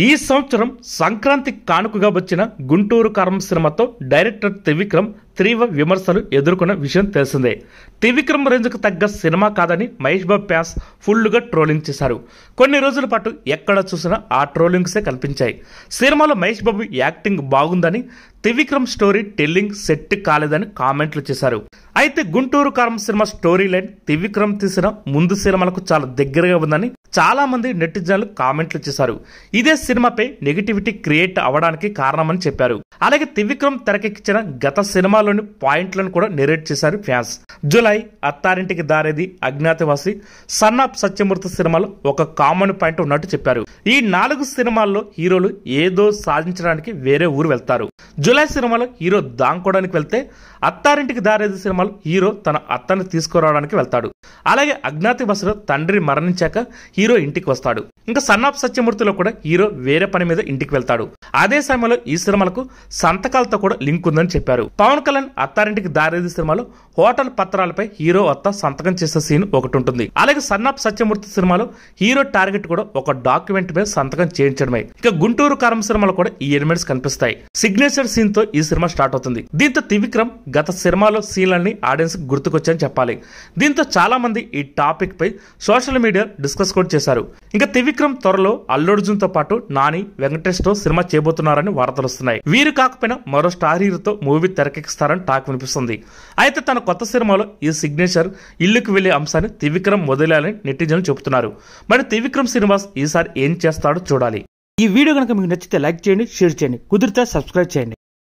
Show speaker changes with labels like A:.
A: ఈ సంవత్సరం సంక్రాంతి కానుకగా వచ్చిన గుంటూరు కారం సినిమాతో డైరెక్టర్ త్రివిక్రమ్ తీవ్ర విమర్శలు ఎదుర్కొన్న విషయం తెలిసిందే. త్రివిక్రమ్ రేంజ్కు తగ్గ సినిమా కాదని మహేష్ బాబు ఫ్యాన్స్ ఫుల్గా ట్రోలింగ్ చేశారు. కొన్ని రోజుల పాటు ఎక్కడ చూసినా ఆ ట్రోలింగ్సే కనిపించాయి. సినిమాలో మహేష్ బాబు యాక్టింగ్ బాగుందని, త్రివిక్రమ్ స్టోరీ టెల్లింగ్ సెట్ కాలేదని కామెంట్లు చేశారు. అయితే గుంటూరు కారం సినిమా స్టోరీ లైన్ త్రివిక్రమ్ తీసిన ముందు సినిమాలకు చాలా దగ్గరగా ఉందని చాలా మంది నెటిజన్లు కామెంట్లు చేశారు. ఇదే సినిమాపై నెగిటివిటీ క్రియేట్ అవడానికి కారణమని చెప్పారు. అలాగే త్రివిక్రమ్ తెరకెక్కించిన గత సినిమాలోని పాయింట్లను కూడా నెరేట్ చేశారు fans. July, Attarintiki Daredi, Agnyaathavaasi, son of Satyamurthy సినిమాలో ఒక కామన్ పాయింట్ ఉన్నట్టు చెప్పారు. ఈ 4 సినిమాల్లో హీరోలు ఏదో సాధించడానికి వేరే ఊరు వెళ్తారు. జులై సినిమాలో హీరో దాంకోవడానికి వెళ్తే, అత్తారింటికి దారేది సినిమాలో హీరో తన అత్తని తీసుకురావడానికి వెళ్తాడు. అలాగే అజ్ఞాతవాసిలో తండ్రి మరణించాక హీరో ఇంటికి వస్తాడు. ఇంకా సన్ ఆఫ్ సత్యమూర్తిలో కూడా హీరో వేరే పని మీద ఇంటికి వెళ్తాడు. అదే సమయంలో ఈ సినిమాలకు సంతకాలతో కూడా లింక్ ఉందని చెప్పారు. పవన్ కళ్యాణ్ అత్తారింటికి దారేది సినిమాలో హోటల్ పత్రాలపై హీరో వద్ద సంతకం చేసే సీన్ ఒకటి ఉంటుంది. అలాగే సన్ ఆఫ్ సత్యమూర్తి సినిమాలో హీరో టార్గెట్ కూడా ఒక డాక్యుమెంట్ మీద సంతకం చేయించడమే. ఇక గుంటూరు కారం సినిమాలో కూడా ఈ ఎలిమెంట్స్ కనిపిస్తాయి. సిగ్నేచర్ సీన్ తో ఈ సినిమా స్టార్ట్ అవుతుంది. దీంతో త్రివిక్రమ్ గత సినిమాలో సీన్లన్నీ ఆడియన్స్ గుర్తుకొచ్చాయని చెప్పాలి. దీంతో చాలా మంది ఈ టాపిక్ పై సోషల్ మీడియా డిస్కస్ కూడా చేశారు. ఇంకా త్రివిక్రమ్ త్వరలో అల్లు అర్జున్ తో పాటు నాని, వెంకటేష్ తో సినిమా చేయబోతున్నారని వార్తలు వస్తున్నాయి. వీరు కాకపోయినా మరో స్టార్ హీరోతో మూవీ తెరకెక్కిస్తారని టాక్ వినిపిస్తుంది. అయితే తన కొత్త సినిమాలో ఈ సిగ్నేచర్ ఇల్లుకు వెళ్లే అంశాన్ని త్రివిక్రమ్ వదిలేయాలని నెటిజన్లు చెబుతున్నారు. మరి త్రివిక్రమ్ శ్రీనివాస్ ఈసారి ఏం చేస్తాడో చూడాలి. ఈ వీడియో కనుక మీకు నచ్చితే లైక్ చేయండి, షేర్ చేయండి, కుదిరితే సబ్స్క్రైబ్ చేయండి.